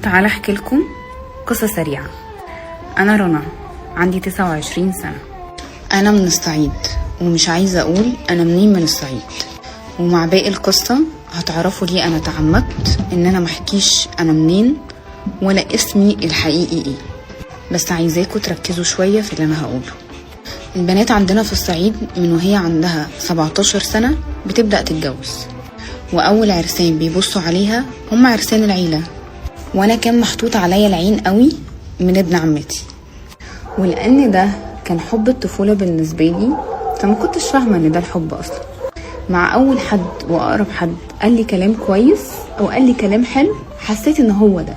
تعال احكي لكم قصة سريعة. انا رنا، عندي 29 سنة. انا من الصعيد، ومش عايزة اقول انا منين من الصعيد. ومع باقي القصة هتعرفوا ليه انا تعمدت ان انا محكيش انا منين ولا اسمي الحقيقي ايه، بس عايزاكم تركزوا شوية في اللي انا هقوله. البنات عندنا في الصعيد من وهي عندها 17 سنة بتبدأ تتجوز، واول عرسان بيبصوا عليها هم عرسان العيلة، وانا كان محطوط عليا العين قوي من ابن عمتي. ولان ده كان حب الطفولة بالنسبة لي، فما كنتش فاهمة ان ده الحب اصلا. مع اول حد واقرب حد قال لي كلام كويس او قال لي كلام حلو، حسيت ان هو ده.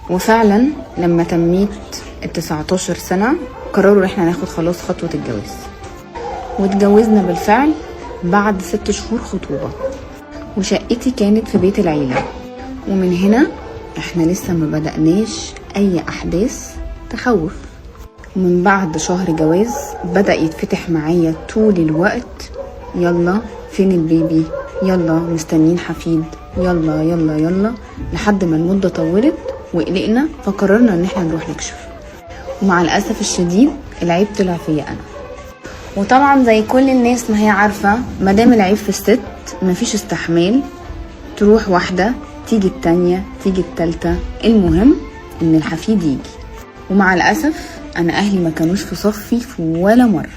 وفعلا لما تميت 19 سنة قرروا ان احنا ناخد خلاص خطوة الجواز، واتجوزنا بالفعل بعد 6 شهور خطوبة. وشقتي كانت في بيت العيلة، ومن هنا احنا لسه ما بدأناش اي احداث تخوف. ومن بعد شهر جواز بدأ يتفتح معايا طول الوقت، يلا فين البيبي، يلا مستنين حفيد، يلا يلا يلا، لحد ما المدة طولت وقلقنا فقررنا ان احنا نروح نكشف. ومع الاسف الشديد العيب طلع فيا انا. وطبعا زي كل الناس ما هي عارفة، مادام العيب في الست مفيش استحمال، تروح واحدة تيجي التانية تيجي التالتة، المهم ان الحفيد يجي. ومع الاسف انا اهلي ما كانوش في صفي في ولا مرة.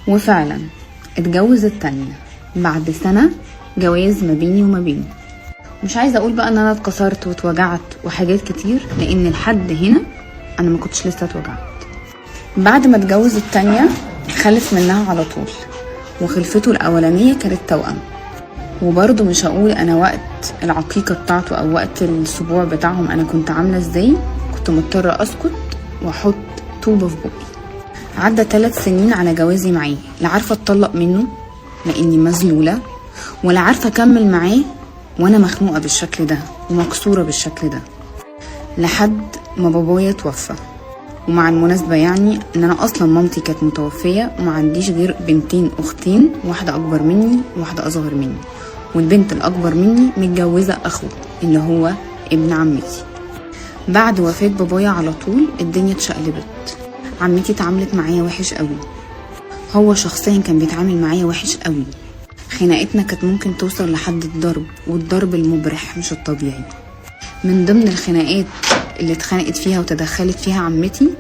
وفعلا اتجوز التانية بعد سنة جواز ما بيني وما بينه. مش عايزة اقول بقى ان انا اتكسرت واتوجعت وحاجات كتير، لان لحد هنا انا ما كنتش لسه اتوجعت. بعد ما اتجوز التانية خلف منها على طول، وخلفته الاولانية كانت توأم. وبرضه مش هقول انا وقت العقيقة بتاعته او وقت السبوع بتاعهم انا كنت عاملة ازاي، كنت مضطرة اسكت واحط طوبة في بقي. عدى 3 سنين على جوازي معاه، لا عارفة اتطلق منه لاني مذلولة، ولا عارفة اكمل معاه وانا مخنوقة بالشكل ده ومكسورة بالشكل ده، لحد ما بابايا توفى. ومع المناسبة يعني ان انا اصلا مامتي كانت متوفية وما عنديش غير بنتين اختين، واحدة اكبر مني وواحدة اصغر مني، والبنت الاكبر مني متجوزة اخوه اللي هو ابن عمتي. بعد وفاة بابايا على طول الدنيا اتشقلبت. عمتي اتعاملت معايا وحش قوي، هو شخصيا كان بيتعامل معايا وحش قوي. خناقتنا كانت ممكن توصل لحد الضرب، والضرب المبرح مش الطبيعي. من ضمن الخناقات اللي اتخانقت فيها وتدخلت فيها عمتي،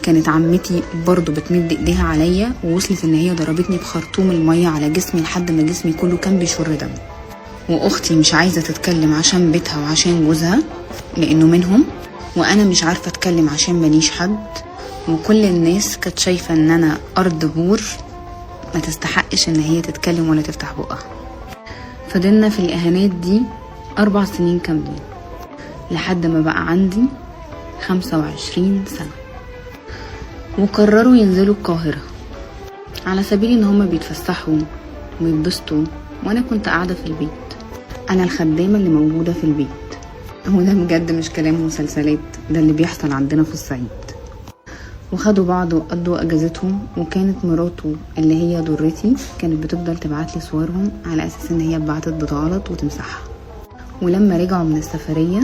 كانت عمتي برضو بتمد ايديها عليا، ووصلت ان هي ضربتني بخرطوم المية على جسمي لحد ما جسمي كله كان بيشر دم. واختي مش عايزة تتكلم عشان بيتها وعشان جوزها لانه منهم، وانا مش عارفة اتكلم عشان ماليش حد. وكل الناس كانت شايفة ان انا ارض بور ما تستحقش ان هي تتكلم ولا تفتح بقها. فضلنا في الاهانات دي 4 سنين كاملين، لحد ما بقى عندي 25 سنة. وقرروا ينزلوا القاهرة على سبيل ان هما بيتفسحوا ويتبسطوا، وانا كنت قاعدة في البيت، انا الخدامة اللي موجودة في البيت. هو ده بجد مش كلام مسلسلات، ده اللي بيحصل عندنا في الصعيد. وخدوا بعض وقضوا اجازتهم، وكانت مراته اللي هي ضرتي كانت بتفضل تبعت لي صورهم على اساس ان هي بعتت بتغلط وتمسحها. ولما رجعوا من السفرية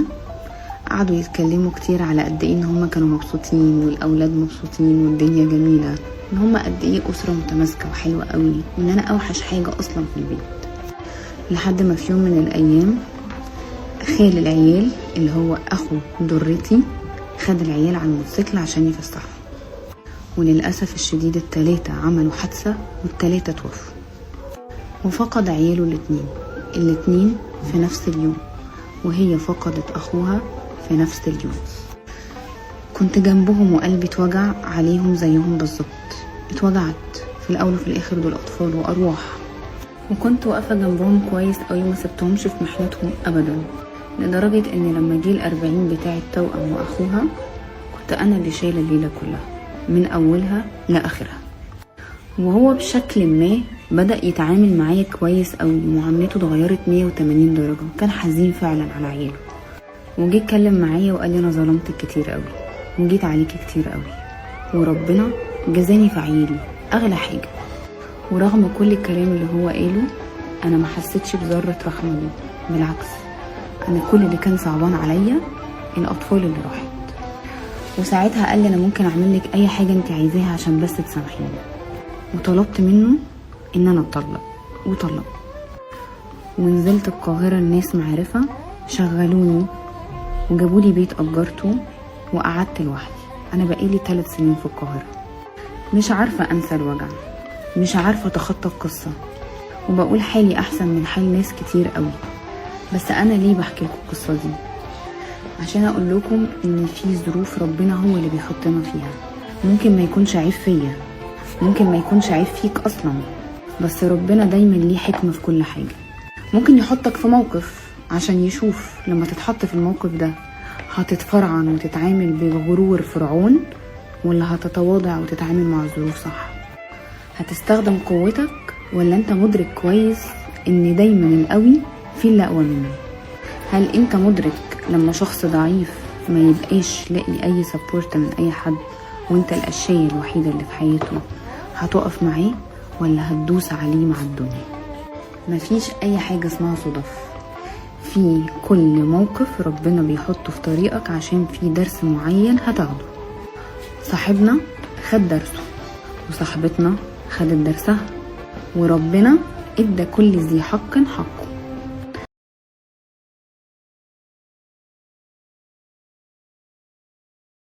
قعدوا يتكلموا كتير على قد ايه ان هما كانوا مبسوطين والاولاد مبسوطين والدنيا جميلة، ان هما قد ايه اسرة متماسكة وحلوة قوي، وان انا اوحش حاجة اصلا في البيت. لحد ما في يوم من الايام خال العيال اللي هو اخو ضرتي خد العيال على الموتوسيكل عشان يفسحهم، وللأسف الشديد ال3 عملوا حادثة وال3 توفوا. وفقد عياله الاتنين في نفس اليوم، وهي فقدت أخوها في نفس اليوم. كنت جنبهم وقلبي اتوجع عليهم زيهم بالظبط. اتوجعت في الأول وفي الآخر، دول أطفال وأرواح، وكنت واقفة جنبهم كويس قوي، ما سبتهمش في محنتهم أبدا، لدرجة ان لما جه ال40 بتاع التوأم وأخوها كنت أنا اللي شايلة الليلة كلها من أولها لآخرها. وهو بشكل ما بدأ يتعامل معايا كويس قوي، معاملته اتغيرت 180 درجة، كان حزين فعلا على عياله. وجي اتكلم معايا وقال لي انا ظلمتك كتير قوي وجيت عليكي كتير قوي، وربنا جزاني في عيالي اغلى حاجة. ورغم كل الكلام اللي هو قاله انا ما حسيتش بذرة رحمة ليه، بالعكس انا كل اللي كان صعبان عليا الاطفال اللي راحت. وساعتها قال لي انا ممكن اعمل لك اي حاجه انت عايزاها عشان بس تسامحيني. وطلبت منه ان انا اتطلق وطلق. ونزلت القاهره، الناس معرفه شغلوني وجابوا لي بيت اجرته وقعدت لوحدي. انا بقالي 3 سنين في القاهره، مش عارفه انسى الوجع، مش عارفه اتخطى القصه، وبقول حالي احسن من حال ناس كتير قوي. بس انا ليه بحكي لكم القصه دي؟ عشان اقول لكم ان في ظروف ربنا هو اللي بيحطنا فيها. ممكن ما يكونش عيب فيا، ممكن ما يكونش عيب فيك اصلا، بس ربنا دايما ليه حكمه في كل حاجه. ممكن يحطك في موقف عشان يشوف لما تتحط في الموقف ده هتتفرعن وتتعامل بغرور فرعون، ولا هتتواضع وتتعامل مع الظروف صح. هتستخدم قوتك، ولا انت مدرك كويس ان دايما القوي في اللي اقوى منه. هل انت مدرك لما شخص ضعيف ما يبقاش لاقي اي سبورت من اي حد، وانت الاشياء الوحيدة اللي في حياته، هتقف معاه ولا هتدوس عليه مع الدنيا؟ مفيش اي حاجة اسمها صدف. في كل موقف ربنا بيحطه في طريقك عشان في درس معين هتاخده. صاحبنا خد درسه، وصاحبتنا خدت درسها، وربنا ادى كل ذي حق حقه.